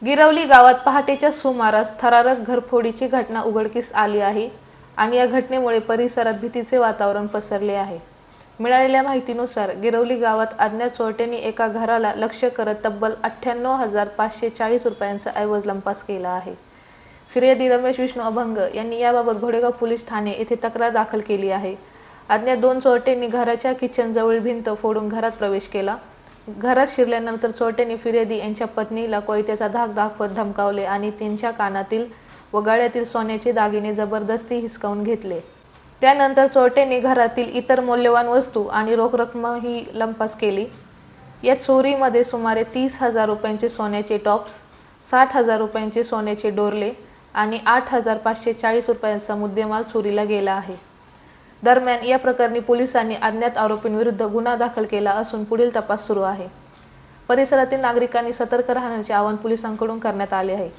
गिरवली गावात पहाटेच्या सुमारास थरारक घरफोडीची घटना उघडकीस आली आहे आणि या घटनेमुळे परिसरात भीतीचे वातावरण पसरले आहे। मिळालेल्या माहितीनुसार गिरवली गावात अज्ञात चोरट्यांनी एका घराला लक्ष्य करत तब्बल 98,540 रुपयांचा ऐवज लंपास केला आहे। फिर्यादी रमेश विष्णू अभंग यांनी याबाबत घोडेगाव पोलीस ठाणे येथे तक्रार दाखल केली आहे। अज्ञात दोन चोरट्यांनी घराच्या किचन जवळ भिंत फोडून घरात प्रवेश केला। घरात शिरल्यानंतर चोरट्यांनी फिर्यादी यांच्या पत्नीला कोयत्याचा धाक दाखवत धमकावले आणि त्यांच्या कानातील व गळ्यातील सोन्याचे दागिने जबरदस्ती हिसकावून घेतले। त्यानंतर चोरट्यांनी घरातील इतर मौल्यवान वस्तू आणि रोख रक्कमही लंपास केली। या चोरीमध्ये सुमारे 30,000 रुपयांचे सोन्याचे टॉप्स, 60,000 रुपयांचे सोन्याचे डोरले आणि 8,540 रुपयांचा मुद्देमाल चोरीला गेला आहे। दरम्यान या प्रकरणी पोलिसांनी अज्ञात आरोपींविरुद्ध गुन्हा दाखल केला असून पुढील तपास सुरू आहे। परिसरातील नागरिकांनी सतर्क राहण्याचे आवाहन पोलिसांकडून करण्यात आले आहे।